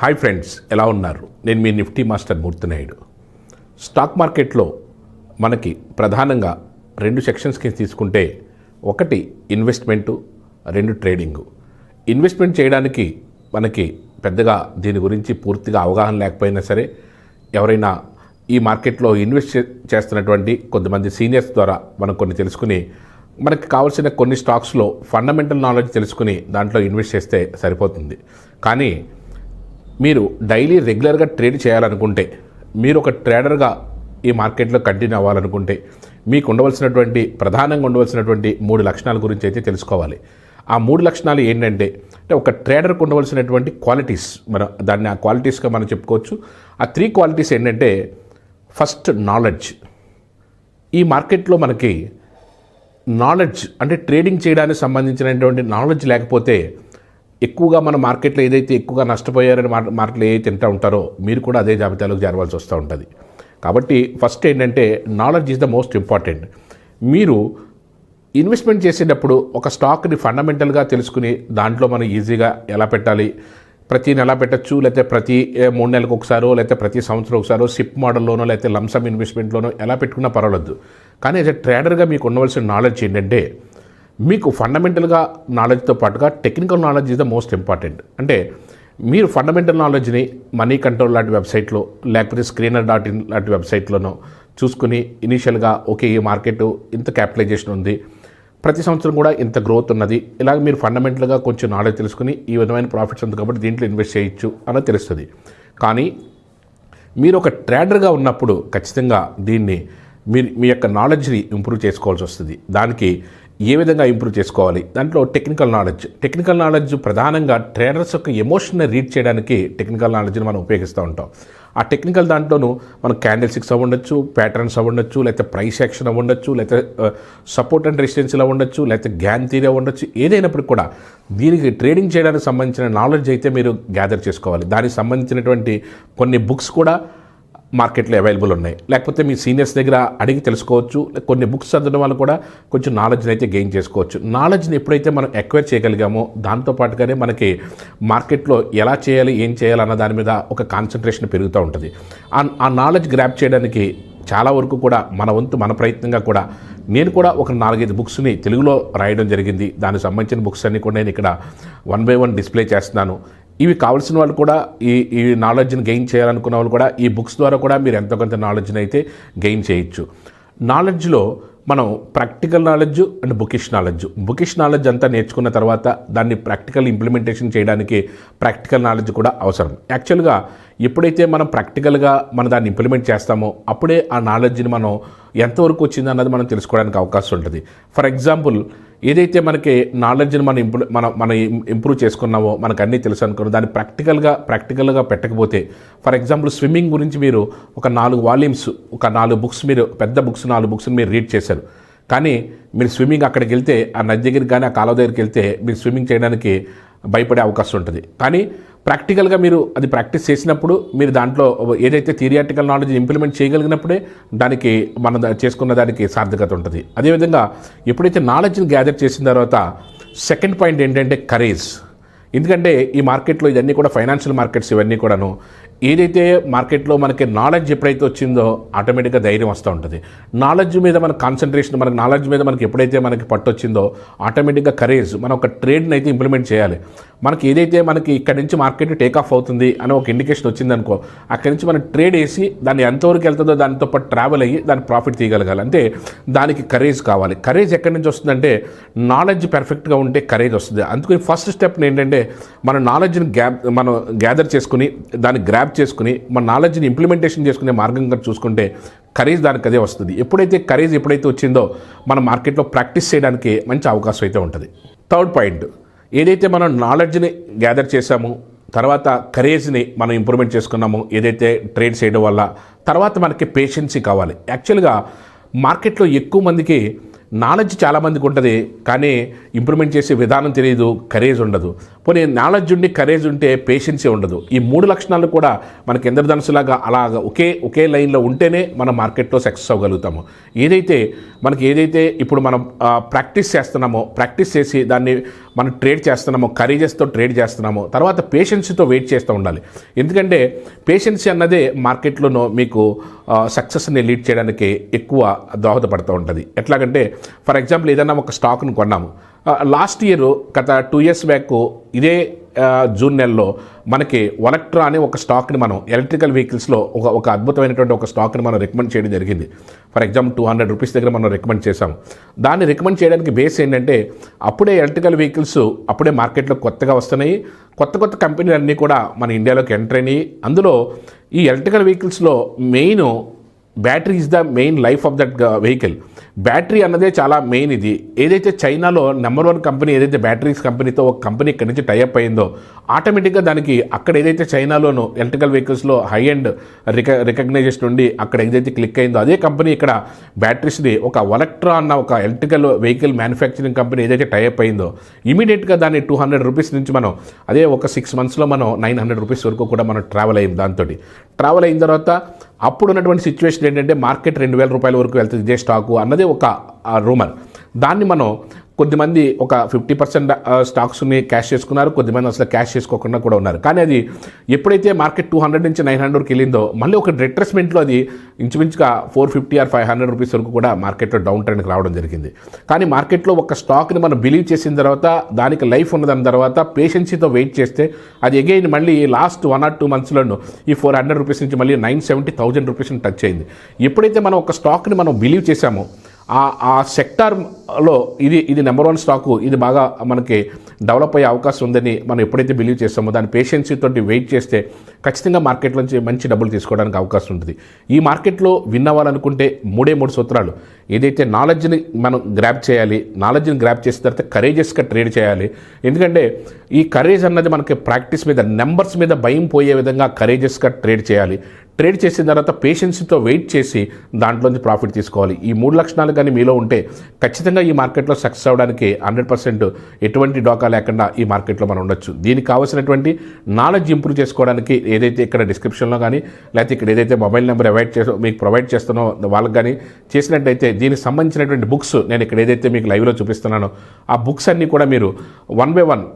Hi friends, ఎలా ఉన్నారు? నేను మీ నిఫ్టీ మాస్టర్ మూర్తి నాయుడు. స్టాక్ మార్కెట్లో మనకి ప్రధానంగా రెండు సెక్షన్స్ కింద తీసుకుంటే, ఒకటి ఇన్వెస్ట్మెంటు, రెండు ట్రేడింగు. ఇన్వెస్ట్మెంట్ చేయడానికి మనకి పెద్దగా దీని గురించి పూర్తిగా అవగాహన లేకపోయినా సరే, ఎవరైనా ఈ మార్కెట్లో ఇన్వెస్ట్ చేస్తున్నటువంటి కొంతమంది సీనియర్స్ ద్వారా మనం కొన్ని తెలుసుకుని, మనకి కావాల్సిన కొన్ని స్టాక్స్లో ఫండమెంటల్ నాలెడ్జ్ తెలుసుకుని దాంట్లో ఇన్వెస్ట్ చేస్తే సరిపోతుంది. కానీ మీరు డైలీ రెగ్యులర్గా ట్రేడ్ చేయాలనుకుంటే, మీరు ఒక ట్రేడర్గా ఈ మార్కెట్లో కంటిన్యూ అవ్వాలనుకుంటే, మీకు ఉండవలసినటువంటి ప్రధానంగా ఉండవలసినటువంటి 3 లక్షణాల గురించి అయితే తెలుసుకోవాలి. ఆ 3 లక్షణాలు ఏంటంటే, ఒక ట్రేడర్కి ఉండవలసినటువంటి క్వాలిటీస్, దాన్ని ఆ క్వాలిటీస్గా మనం చెప్పుకోవచ్చు. ఆ 3 క్వాలిటీస్ ఏంటంటే, ఫస్ట్ నాలెడ్జ్. ఈ మార్కెట్లో మనకి నాలెడ్జ్ అంటే ట్రేడింగ్ చేయడానికి సంబంధించినటువంటి నాలెడ్జ్ లేకపోతే, ఎక్కువగా మన మార్కెట్లో ఏదైతే ఎక్కువగా నష్టపోయారని మార్కెట్లో ఏదైతే తింటూ ఉంటారో, మీరు కూడా అదే జాబితాలోకి చేరవలసి వస్తూ ఉంటుంది. కాబట్టి ఫస్ట్ ఏంటంటే, knowledge is the most important. మీరు ఇన్వెస్ట్మెంట్ చేసేటప్పుడు ఒక స్టాక్ని ఫండమెంటల్గా తెలుసుకుని దాంట్లో మనం ఈజీగా ఎలా పెట్టాలి, ప్రతి నెల పెట్టచ్చు, లేకపోతే ప్రతి 3 నెలలకు ఒకసారో, లేకపోతే ప్రతి సంవత్సరం ఒకసారో సిప్ మోడల్లోనో, లేకపోతే లంసమ్ ఇన్వెస్ట్మెంట్లోనో ఎలా పెట్టుకున్నా పర్వాలేదు. కానీ యాజ్ ఎ ట్రేడర్గా మీకు ఉండవలసిన నాలెడ్జ్ ఏంటంటే, మీకు ఫండమెంటల్గా నాలెడ్జ్తో పాటుగా technical knowledge is the most important. అంటే మీరు ఫండమెంటల్ నాలెడ్జ్ని మనీ కంట్రోల్ లాంటి వెబ్సైట్లో, లేకపోతే screener.in లాంటి వెబ్సైట్లోనో చూసుకుని ఇనీషియల్గా ఓకే, ఈ మార్కెట్ ఇంత క్యాపిటలైజేషన్ ఉంది, ప్రతి సంవత్సరం కూడా ఇంత గ్రోత్ ఉన్నది, ఇలాగ మీరు ఫండమెంటల్గా కొంచెం నాలెడ్జ్ తెలుసుకుని ఈ విధమైన ప్రాఫిట్స్ ఉంది కాబట్టి దీంట్లో ఇన్వెస్ట్ చేయొచ్చు అన్నది తెలుస్తుంది. కానీ మీరు ఒక ట్రేడర్గా ఉన్నప్పుడు ఖచ్చితంగా దీన్ని మీ యొక్క నాలెడ్జ్ని ఇంప్రూవ్ చేసుకోవాల్సి వస్తుంది. దానికి ఏ విధంగా ఇంప్రూవ్ చేసుకోవాలి? దాంట్లో టెక్నికల్ నాలెడ్జ్ ప్రధానంగా ట్రేడర్స్ యొక్క ఎమోషన్ని రీడ్ చేయడానికి టెక్నికల్ నాలెడ్జ్ని మనం ఉపయోగిస్తూ ఉంటాం. ఆ టెక్నికల్ దాంట్లోనూ మనం క్యాండిల్ స్టిక్స్ అవ్వండొచ్చు, ప్యాటర్న్స్ అవ్వండొచ్చు, లేకపోతే ప్రైస్ యాక్షన్ అవ్వండొచ్చు, లేకపోతే సపోర్ట్ అండ్ రెసిస్టెన్సీలు అవ్వండొచ్చు, లేకపోతే గ్యాన్ థియరీ అవ్వండొచ్చు. ఏదైనప్పటికీ కూడా దీనికి ట్రేడింగ్ చేయడానికి సంబంధించిన నాలెడ్జ్ అయితే మీరు గ్యాదర్ చేసుకోవాలి. దానికి సంబంధించినటువంటి కొన్ని బుక్స్ కూడా మార్కెట్లో అవైలబుల్ ఉన్నాయి, లేకపోతే మీ సీనియర్స్ దగ్గర అడిగి తెలుసుకోవచ్చు. కొన్ని బుక్స్ చదవడం వల్ల కూడా కొంచెం నాలెడ్జ్ని అయితే గెయిన్ చేసుకోవచ్చు. నాలెడ్జ్ని ఎప్పుడైతే మనం ఎక్వైర్ చేయగలిగామో, దాంతోపాటుగానే మనకి మార్కెట్లో ఎలా చేయాలి, ఏం చేయాలి అన్న దాని మీద ఒక కాన్సన్ట్రేషన్ పెరుగుతూ ఉంటుంది. ఆ నాలెడ్జ్ గ్రాప్ చేయడానికి చాలా వరకు కూడా మన వంతు, మన ప్రయత్నంగా కూడా నేను కూడా ఒక 4-5 బుక్స్ని తెలుగులో రాయడం జరిగింది. దానికి సంబంధించిన బుక్స్ అన్నీ కూడా నేను ఇక్కడ 1 by 1 డిస్ప్లే చేస్తున్నాను. ఇవి కావాల్సిన వాళ్ళు కూడా ఈ నాలెడ్జ్ని గెయిన్ చేయాలనుకున్న వాళ్ళు కూడా ఈ బుక్స్ ద్వారా కూడా మీరు ఎంతో కొంత నాలెడ్జ్ని అయితే గెయిన్ చేయొచ్చు. నాలెడ్జ్లో మనం practical knowledge and bookish knowledge అంతా నేర్చుకున్న తర్వాత దాన్ని ప్రాక్టికల్ ఇంప్లిమెంటేషన్ చేయడానికి ప్రాక్టికల్ నాలెడ్జ్ కూడా అవసరం. యాక్చువల్గా ఎప్పుడైతే మనం ప్రాక్టికల్గా దాన్ని ఇంప్లిమెంట్ చేస్తామో అప్పుడే ఆ నాలెడ్జ్ని మనం ఎంతవరకు వచ్చింది అన్నది మనం తెలుసుకోవడానికి అవకాశం ఉంటుంది. ఫర్ ఎగ్జాంపుల్, ఏదైతే మనకి నాలెడ్జ్ని మనం ఇంప్రూవ్ చేసుకున్నామో, మనకు అన్నీ తెలుసు అనుకున్నాం, దాన్ని ప్రాక్టికల్గా పెట్టకపోతే, ఫర్ ఎగ్జాంపుల్ స్విమ్మింగ్ గురించి మీరు ఒక 4 వాల్యూమ్స్, ఒక 4 బుక్స్, మీరు పెద్ద బుక్స్ 4 బుక్స్ని మీరు రీడ్ చేశారు. కానీ మీరు స్విమ్మింగ్ అక్కడికి వెళ్తే, ఆ నది దగ్గరికి కానీ ఆ కాలువ దగ్గరికి వెళ్తే మీరు స్విమ్మింగ్ చేయడానికి భయపడే అవకాశం ఉంటుంది. కానీ ప్రాక్టికల్గా మీరు అది ప్రాక్టీస్ చేసినప్పుడు, మీరు దాంట్లో ఏదైతే థియరిటికల్ నాలెడ్జ్ ఇంప్లిమెంట్ చేయగలిగినప్పుడే దానికి మనం చేసుకున్న దానికి సార్థకత ఉంటుంది. అదేవిధంగా ఎప్పుడైతే నాలెడ్జ్ని గ్యాదర్ చేసిన తర్వాత సెకండ్ పాయింట్ ఏంటంటే కరేజ్. ఎందుకంటే ఈ మార్కెట్లో ఇవన్నీ కూడా ఫైనాన్షియల్ మార్కెట్స్, ఇవన్నీ కూడాను ఏదైతే మార్కెట్లో మనకి నాలెడ్జ్ ఎప్పుడైతే వచ్చిందో ఆటోమేటిక్గా ధైర్యం వస్తూ ఉంటుంది. నాలెడ్జ్ మీద మన కాన్సన్ట్రేషన్, నాలెడ్జ్ మీద మనకి పట్టు వచ్చిందో ఆటోమేటిక్గా కరేజ్, మనం ఒక ట్రేడ్ని అయితే ఇంప్లిమెంట్ చేయాలి. మనకి ఏదైతే మనకి ఇక్కడి నుంచి మార్కెట్ టేక్ ఆఫ్ అవుతుంది అని ఒక ఇండికేషన్ వచ్చిందనుకో, అక్కడి నుంచి మనం ట్రేడ్ వేసి దాన్ని ఎంతవరకు వెళ్తుందో దానితో పాటు ట్రావెల్ అయ్యి దాని ప్రాఫిట్ తీయగలగాలి. అంటే దానికి కరేజ్ కావాలి. కరేజ్ ఎక్కడి నుంచి వస్తుందంటే, నాలెడ్జ్ పర్ఫెక్ట్గా ఉంటే కరేజ్ వస్తుంది. అందుకని ఫస్ట్ స్టెప్ ఏంటంటే, మన నాలెడ్జ్ని మనం గ్యాదర్ చేసుకుని దాన్ని గ్రాప్ చేసుకుని మన నాలెడ్జ్ని ఇంప్లిమెంటేషన్ చేసుకునే మార్గంగా చూసుకుంటే కరేజ్ దానికి అదే వస్తుంది. ఎప్పుడైతే కరేజ్ వచ్చిందో మన మార్కెట్లో ప్రాక్టీస్ చేయడానికి మంచి అవకాశం అయితే ఉంటుంది. థర్డ్ పాయింట్, ఏదైతే మనం నాలెడ్జ్ని గ్యాదర్ చేసామో, తర్వాత కరేజ్ని మనం ఇంప్రూవ్మెంట్ చేసుకున్నాము ఏదైతే ట్రేడ్ చేయడం వల్ల, తర్వాత మనకి పేషెన్సీ కావాలి. యాక్చువల్గా మార్కెట్లో ఎక్కువ మందికి నాలెడ్జ్ చాలామందికి ఉంటుంది, కానీ ఇంప్రూవ్మెంట్ చేసే విధానం తెలియదు, కరేజ్ ఉండదు. పోనీ నాలెడ్జ్ ఉండి కరేజ్ ఉంటే పేషెన్సీ ఉండదు. ఈ 3 లక్షణాలు కూడా మనకి ఇంద్రధనుసులాగా అలాగ ఒకే లైన్లో ఉంటేనే మనం మార్కెట్లో సక్సెస్ అవ్వగలుగుతాము. ఏదైతే ఇప్పుడు మనం ప్రాక్టీస్ చేస్తున్నామో, ప్రాక్టీస్ చేసి దాన్ని మనం ట్రేడ్ చేస్తున్నామో, కరేజెస్తో ట్రేడ్ చేస్తున్నామో, తర్వాత పేషెన్సీతో వెయిట్ చేస్తూ ఉండాలి. ఎందుకంటే పేషెన్సీ అన్నదే మార్కెట్లోనో మీకు సక్సెస్ని లీడ్ చేయడానికి ఎక్కువ దోహదపడుతూ ఉంటుంది. ఎట్లాగంటే ఫర్ ఎగ్జాంపుల్ ఏదైనా ఒక స్టాక్ను కొన్నాము, లాస్ట్ ఇయర్ గత 2 years బ్యాక్ ఇదే జూన్ నెలలో మనకి వలక్ట్రా అనే ఒక స్టాక్ని మనం ఎలక్ట్రికల్ వెహికల్స్లో ఒక అద్భుతమైనటువంటి ఒక స్టాక్ని మనం రికమెండ్ చేయడం జరిగింది. ఫర్ ఎగ్జాంపుల్ 200 రూపీస్ దగ్గర మనం రికమెండ్ చేసాం. దాన్ని రికమెండ్ చేయడానికి బేస్ ఏంటంటే అప్పుడే ఎలక్ట్రికల్ వెహికల్స్ అప్పుడే మార్కెట్లో కొత్తగా వస్తున్నాయి. కొత్త కంపెనీలు అన్నీ కూడా మన ఇండియాలోకి ఎంటర్ అయినాయి. అందులో ఈ ఎలక్ట్రికల్ వెహికల్స్లో main battery is the main life of that vehicle. Battery అన్నదే చాలా మెయిన్. ఇది ఏదైతే చైనాలో నెంబర్ 1 కంపెనీ ఏదైతే బ్యాటరీస్ కంపెనీతో ఒక కంపెనీ ఇక్కడి నుంచి టైఅప్ అయిందో ఆటోమేటిక్గా దానికి అక్కడ ఏదైతే చైనాలోను ఎలక్ట్రికల్ వెహికల్స్లో హై అండ్ రికగ్నైజేషన్ ఉండి అక్కడ ఏదైతే క్లిక్ అయిందో అదే కంపెనీ ఇక్కడ బ్యాటరీస్ని ఒక వలక్ట్రా అన్న ఒక ఎలక్ట్రికల్ వెహికల్ మ్యానుఫ్యాక్చరింగ్ కంపెనీ ఏదైతే టైఅప్ అయిందో ఇమీడియట్గా దాన్ని 200 రూపీస్ నుంచి మనం అదే ఒక 6 monthsలో మనం 900 రూపీస్ వరకు కూడా మనం ట్రావెల్ అయ్యింది. దాంతో ట్రావెల్ అయిన తర్వాత అప్పుడు ఉన్నటువంటి సిచ్యువేషన్ ఏంటంటే మార్కెట్ 2000 రూపాయల వరకు వెళ్తుంది ఇదే స్టాకు అన్నదే ఒక రూమర్. దాన్ని మనం కొద్దిమంది ఒక 50% స్టాక్స్ని క్యాష్ చేసుకున్నారు, కొద్దిమంది అసలు క్యాష్ చేసుకోకుండా కూడా ఉన్నారు. కానీ అది ఎప్పుడైతే మార్కెట్ 200 నుంచి 900కి వెళ్ళిందో మళ్ళీ ఒక రిట్రెస్మెంట్లో అది ఇంచుమించుగా 450 or 500 రూపీస్ వరకు కూడా మార్కెట్లో డౌన్ ట్రెండ్కి రావడం జరిగింది. కానీ మార్కెట్లో ఒక స్టాక్ని మనం బిలీవ్ చేసిన తర్వాత దానికి లైఫ్ ఉన్నదాని తర్వాత పేషెన్సీతో వెయిట్ చేస్తే అది అగైన్ మళ్ళీ లాస్ట్ 1 or 2 monthsలోనూ ఈ 400 రూపీస్ నుంచి మళ్ళీ 970,000 రూపీస్ని టచ్ అయింది. ఎప్పుడైతే మనం ఒక స్టాక్ని మనం బిలీవ్ చేసామో ఆ సెక్టార్లో ఇది నెంబర్ 1 స్టాకు, ఇది బాగా మనకి డెవలప్ అయ్యే అవకాశం ఉందని మనం ఎప్పుడైతే బిలీవ్ చేస్తామో దాని పేషెన్సీతో వెయిట్ చేస్తే ఖచ్చితంగా మార్కెట్ నుంచి మంచి డబ్బులు తీసుకోవడానికి అవకాశం ఉంటుంది. ఈ మార్కెట్లో విన్ అవ్వాలనుకుంటే 3 సూత్రాలు. ఏదైతే నాలెడ్జ్ని మనం గ్రాప్ చేయాలి, నాలెడ్జ్ని గ్రాప్ చేసిన తర్వాత కరేజెస్గా ట్రేడ్ చేయాలి. ఎందుకంటే ఈ కరేజ్ అన్నది మనకి ప్రాక్టీస్ మీద నెంబర్స్ మీద భయం పోయే విధంగా కరేజెస్గా ట్రేడ్ చేయాలి. ట్రేడ్ చేసిన తర్వాత పేషెన్సీతో వెయిట్ చేసి దాంట్లోంచి ప్రాఫిట్ తీసుకోవాలి. ఈ 3 లక్షణాలు కానీ మీలో ఉంటే ఖచ్చితంగా ఈ మార్కెట్లో సక్సెస్ అవ్వడానికి 100% ఎటువంటి డోకా లేకుండా ఈ మార్కెట్లో మనం ఉండొచ్చు. దీనికి కావాల్సినటువంటి నాలెడ్జ్ ఇంప్రూవ్ చేసుకోవడానికి ఏదైతే ఇక్కడ డిస్క్రిప్షన్లో కానీ లేకపోతే ఇక్కడ ఏదైతే మొబైల్ నెంబర్ మీకు ప్రొవైడ్ చేస్తానో వాళ్ళకి కానీ చేసినట్టయితే దీనికి సంబంధించినటువంటి బుక్స్ నేను ఇక్కడ ఏదైతే మీకు లైవ్లో చూపిస్తున్నానో ఆ బుక్స్ అన్నీ కూడా మీరు 1 by 1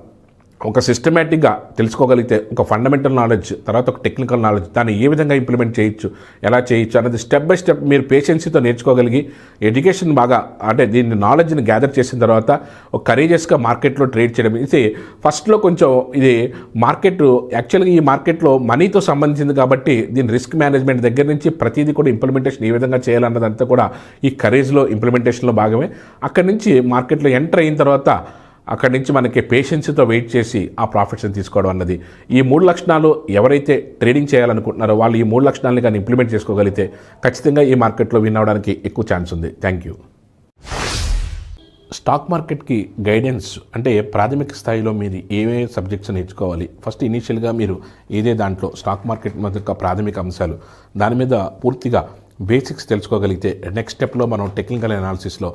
ఒక సిస్టమేటిక్గా తెలుసుకోగలిగితే ఒక ఫండమెంటల్ నాలెడ్జ్ తర్వాత ఒక టెక్నికల్ నాలెడ్జ్ దాన్ని ఏ విధంగా ఇంప్లిమెంట్ చేయొచ్చు, ఎలా చేయొచ్చు అనేది స్టెప్ బై స్టెప్ మీరు పేషెన్సీతో నేర్చుకోగలిగి ఎడ్యుకేషన్ బాగా అంటే దీన్ని నాలెడ్జ్ని గ్యాదర్ చేసిన తర్వాత ఒక కరేజియస్గా మార్కెట్లో ట్రేడ్ చేయడం. ఇది ఫస్ట్లో కొంచెం ఇది మార్కెట్ యాక్చువల్గా ఈ మార్కెట్లో మనీతో సంబంధించింది కాబట్టి దీని రిస్క్ మేనేజ్మెంట్ దగ్గర నుంచి ప్రతిదీ కూడా ఇంప్లిమెంటేషన్ ఏ విధంగా చేయాలన్నదంతా కూడా ఈ కరేజ్లో ఇంప్లిమెంటేషన్లో భాగమే. అక్కడి నుంచి మార్కెట్లో ఎంటర్ అయిన తర్వాత అక్కడి నుంచి మనకి పేషెన్సీతో వెయిట్ చేసి ఆ ప్రాఫిట్స్ని తీసుకోవడం అన్నది ఈ 3 లక్షణాలు ఎవరైతే ట్రేడింగ్ చేయాలనుకుంటున్నారో వాళ్ళు ఈ 3 లక్షణాలని కానీ ఇంప్లిమెంట్ చేసుకోగలిగితే ఖచ్చితంగా ఈ మార్కెట్లో విన్ అవ్వడానికి ఎక్కువ ఛాన్స్ ఉంది. Thank you. స్టాక్ మార్కెట్కి గైడెన్స్ అంటే ప్రాథమిక స్థాయిలో మీరు ఏవే సబ్జెక్ట్స్ నేర్చుకోవాలి, ఫస్ట్ ఇనీషియల్గా మీరు ఏదే దాంట్లో స్టాక్ మార్కెట్ యొక్క ప్రాథమిక అంశాలు దాని మీద పూర్తిగా బేసిక్స్ తెలుసుకోగలిగితే నెక్స్ట్ స్టెప్లో మనం టెక్నికల్ అనాలిసిస్లో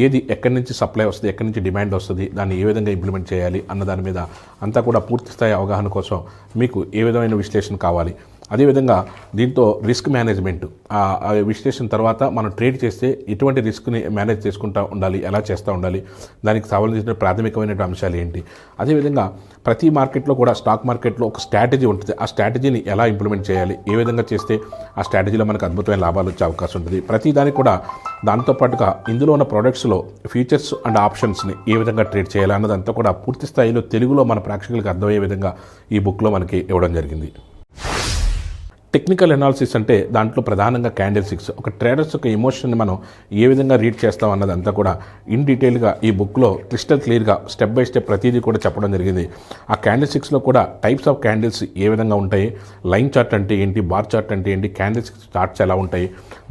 ఏది ఎక్కడి నుంచి సప్లై వస్తుంది, ఎక్కడి నుంచి డిమాండ్ వస్తుంది, దాన్ని ఏ విధంగా ఇంప్లిమెంట్ చేయాలి అన్న దాని మీద అంతా కూడా పూర్తి స్థాయి అవగాహన కోసం మీకు ఏ విధమైన విశ్లేషణ కావాలి. అదేవిధంగా దీంతో రిస్క్ మేనేజ్మెంట్ ఆ విశ్లేషణ తర్వాత మనం ట్రేడ్ చేస్తే ఎటువంటి రిస్క్ని మేనేజ్ చేసుకుంటూ ఉండాలి, ఎలా చేస్తూ ఉండాలి, దానికి సంబంధించిన ప్రాథమికమైన అంశాలు ఏంటి. అదేవిధంగా ప్రతి మార్కెట్లో కూడా స్టాక్ మార్కెట్లో ఒక స్ట్రాటజీ ఉంటుంది. ఆ స్ట్రాటజీని ఎలా ఇంప్లిమెంట్ చేయాలి, ఏ విధంగా చేస్తే ఆ స్ట్రాటజీలో మనకు అద్భుతమైన లాభాలు వచ్చే అవకాశం ఉంటుంది. ప్రతి దానికి కూడా దాంతోపాటుగా ఇందులో ఉన్న ప్రోడక్ట్స్లో ఫీచర్స్ అండ్ ఆప్షన్స్ని ఏ విధంగా ట్రేడ్ చేయాలి అన్నదంతా కూడా పూర్తి స్థాయిలో తెలుగులో మన ప్రేక్షకులకు అర్థమయ్యే విధంగా ఈ బుక్లో మనకి ఇవ్వడం జరిగింది. టెక్నికల్ అనాలిసిస్ అంటే దాంట్లో ప్రధానంగా క్యాండిల్ స్టిక్స్ ఒక ట్రేడర్స్ యొక్క ఎమోషన్ని మనం ఏ విధంగా రీడ్ చేస్తాం అన్నదంతా కూడా ఇన్ డీటెయిల్గా ఈ బుక్లో క్రిస్టల్ క్లియర్గా స్టెప్ బై స్టెప్ ప్రతిదీ కూడా చెప్పడం జరిగింది. ఆ క్యాండిల్ స్టిక్స్లో కూడా టైప్స్ ఆఫ్ క్యాండిల్స్ ఏ విధంగా ఉంటాయి, లైన్ చార్ట్ అంటే ఏంటి, బార్ చార్ట్ అంటే ఏంటి, క్యాండిల్ స్టిక్స్ చార్ట్స్ ఎలా ఉంటాయి,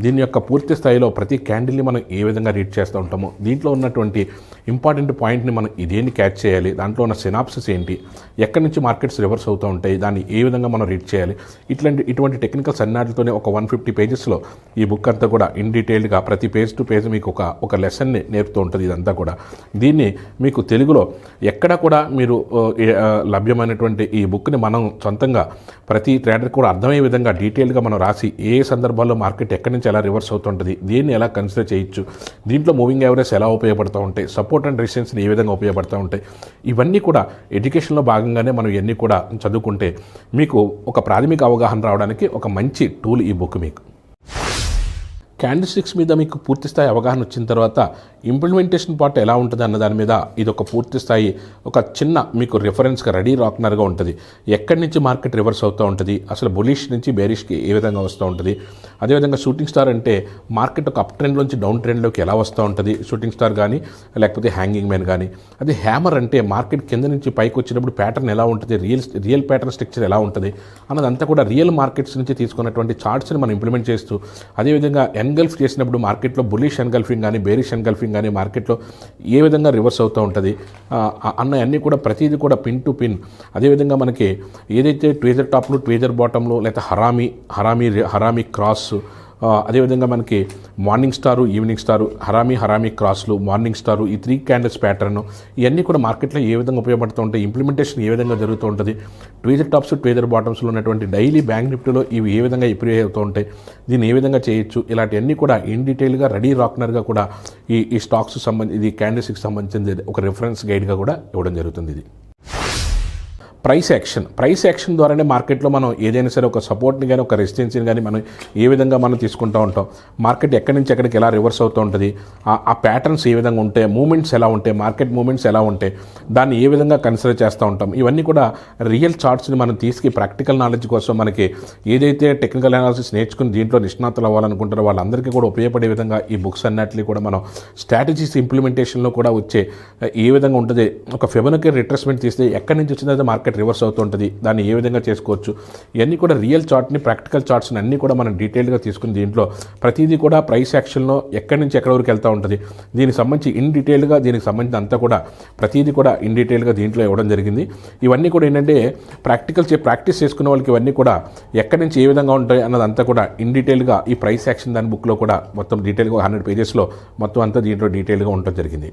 దీని యొక్క పూర్తి స్థాయిలో ప్రతి క్యాండిల్ని మనం ఏ విధంగా రీడ్ చేస్తూ ఉంటామో, దీంట్లో ఉన్నటువంటి ఇంపార్టెంట్ పాయింట్ని మనం ఇదేంటి క్యాచ్ చేయాలి, దాంట్లో ఉన్న సినాప్సిస్ ఏంటి, ఎక్కడి నుంచి మార్కెట్స్ రివర్స్ అవుతూ ఉంటాయి, దాన్ని ఏ విధంగా మనం రీడ్ చేయాలి, ఇటువంటి ఉన్నటువంటి టెక్నికల్స్ అన్నిటితోనే ఒక 150 పేజెస్లో ఈ బుక్ అంతా కూడా ఇన్ డీటెయిల్డ్గా ప్రతి పేజ్ టు పేజ్ మీకు ఒక లెసన్ని నేర్పుతూ ఉంటుంది. ఇదంతా కూడా దీన్ని మీకు తెలుగులో ఎక్కడ కూడా మీరు లభ్యమైనటువంటి ఈ బుక్ని మనం సొంతంగా ప్రతి ట్రేడర్ కూడా అర్థమయ్యే విధంగా డీటెయిల్గా మనం రాసి ఏ సందర్భాల్లో మార్కెట్ ఎక్కడి నుంచి ఎలా రివర్స్ అవుతుంటుంది, దీన్ని ఎలా కన్సిడర్ చేయొచ్చు, దీంట్లో మూవింగ్ యావరేజ్ ఎలా ఉపయోగపడుతూ ఉంటాయి, సపోర్ట్ అండ్ రెసిస్టెన్స్ని ఏ విధంగా ఉపయోగపడుతూ ఉంటాయి, ఇవన్నీ కూడా ఎడ్యుకేషన్లో భాగంగానే మనం ఇవన్నీ కూడా చదువుకుంటే మీకు ఒక ప్రాథమిక అవగాహన రావడానికి ఒక మంచి టూల్ ఈ బుక్. మీకు క్యాండిల్ స్టిక్స్ మీద మీకు పూర్తి స్థాయి అవగాహన వచ్చిన తర్వాత ఇంప్లిమెంటేషన్ పార్ట్ ఎలా ఉంటుంది అన్న దాని మీద ఇది ఒక పూర్తి స్థాయి ఒక చిన్న మీకు రిఫరెన్స్గా రెడీ రాక్నర్గా ఉంటుంది. ఎక్కడి నుంచి మార్కెట్ రివర్స్ అవుతూ ఉంటుంది, అసలు బులిష్ నుంచి బేరిష్కి ఏ విధంగా వస్తూ ఉంటుంది, అదేవిధంగా షూటింగ్ స్టార్ అంటే మార్కెట్ ఒక అప్ ట్రెండ్లోంచి డౌన్ ట్రెండ్లోకి ఎలా వస్తూ ఉంటుంది, షూటింగ్ స్టార్ కానీ లేకపోతే హ్యాంగింగ్ మ్యాన్ కానీ, అదే హ్యామర్ అంటే మార్కెట్ కింద నుంచి పైకి వచ్చినప్పుడు ప్యాటర్న్ ఎలా ఉంటుంది, రియల్ ప్యాటర్న్ స్ట్రక్చర్ ఎలా ఉంటుంది అన్నదంతా కూడా రియల్ మార్కెట్స్ నుంచి తీసుకున్నటువంటి చార్ట్స్ని మనం ఇంప్లిమెంట్ చేస్తూ, అదేవిధంగా ఎన్గల్ఫ్ చేసినప్పుడు మార్కెట్లో బులిష్ ఎన్గల్ఫింగ్ కానీ బేరిష్ ఎన్గల్ఫింగ్ కానీ మార్కెట్లో ఏ విధంగా రివర్స్ అవుతూ ఉంటుంది అన్నీ కూడా ప్రతిదీ కూడా పిన్ టు పిన్. అదేవిధంగా మనకి ఏదైతే ట్వేజర్ టాప్లు ట్వేజర్ బాటంలు లేదా హరామీ క్రాస్, అదేవిధంగా మనకి morning star evening star, harami క్రాస్లు, morning star, ఈ 3 క్యాండిల్స్ ప్యాటర్న్ ఇవన్నీ కూడా మార్కెట్లో ఏ విధంగా ఉపయోగపడుతూ ఉంటాయి, ఇంప్లిమెంటేషన్ ఏ విధంగా జరుగుతూ ఉంటుంది, ట్వేజర్ టాప్స్ ట్వేజర్ బాటమ్స్లో ఉన్నటువంటి డైలీ బ్యాంక్ నిఫ్టీలో ఇవి ఏ విధంగా ఇంప్రూవ్ అవుతూ ఉంటాయి, దీన్ని ఏ విధంగా చేయొచ్చు, ఇలాంటివన్నీ కూడా ఇన్ డీటెయిల్గా రెడీ రాక్నర్గా కూడా ఈ స్టాక్స్ ఇది క్యాండిల్స్కి సంబంధించింది ఒక రిఫరెన్స్ గైడ్గా కూడా ఇవ్వడం జరుగుతుంది. ఇది ప్రైస్ యాక్షన్ ద్వారానే మార్కెట్లో మనం ఏదైనా సరే ఒక సపోర్ట్ని కానీ ఒక రెసిస్టెన్సీని కానీ మనం ఏ విధంగా మనం తీసుకుంటూ ఉంటాం, మార్కెట్ ఎక్కడి నుంచి ఎక్కడికి ఎలా రివర్స్ అవుతూ ఉంటుంది, ఆ ప్యాటర్న్స్ ఏ విధంగా ఉంటాయి, మూమెంట్స్ ఎలా ఉంటాయి, మార్కెట్ మూమెంట్స్ ఎలా ఉంటాయి, దాన్ని ఏ విధంగా కన్సిడర్ చేస్తూ ఉంటాం, ఇవన్నీ కూడా రియల్ చార్ట్స్ని మనం తీసుకు ప్రాక్టికల్ నాలెడ్జ్ కోసం మనకి ఏదైతే టెక్నికల్ అనాలిసిస్ నేర్చుకుని దీంట్లో నిష్ణాతులు అవ్వాలనుకుంటారో వాళ్ళందరికీ కూడా ఉపయోగపడే విధంగా ఈ బుక్స్ అన్నిటిని కూడా మనం స్ట్రాటజీస్ ఇంప్లిమెంటేషన్లో కూడా వచ్చే ఏ విధంగా ఉంటుంది, ఒక ఫిబొనాకీ రిట్రేస్మెంట్ తీస్తే ఎక్కడి నుంచి వచ్చిందో మార్కెట్ రివర్స్ అవుతుంటుంది, దాన్ని ఏ విధంగా చేసుకోవచ్చు, ఇవన్నీ కూడా రియల్ చార్ట్ని ప్రాక్టికల్ చార్ట్స్ని అన్నీ కూడా మనం డీటెయిల్గా తీసుకుని దీంట్లో ప్రతిదీ కూడా ప్రైస్ యాక్షన్లో ఎక్కడి నుంచి ఎక్కడి వరకు వెళ్తూ ఉంటుంది, దీనికి సంబంధించి ఇన్ డీటెయిల్గా దీనికి సంబంధించిన అంతా కూడా ప్రతిదీ కూడా ఇన్ డీటెయిల్గా దీంట్లో ఇవ్వడం జరిగింది. ఇవన్నీ కూడా ఏంటంటే ప్రాక్టీస్ చేసుకునే వాళ్ళకి ఇవన్నీ కూడా ఎక్కడి నుంచి ఏ విధంగా ఉంటాయి అన్నదంతా కూడా ఇన్ డీటెయిల్గా ఈ ప్రైస్ యాక్షన్ దాని బుక్లో కూడా మొత్తం డీటెయిల్గా 100 పేజెస్లో మొత్తం అంతా దీంట్లో డీటెయిల్గా ఉండటం జరిగింది.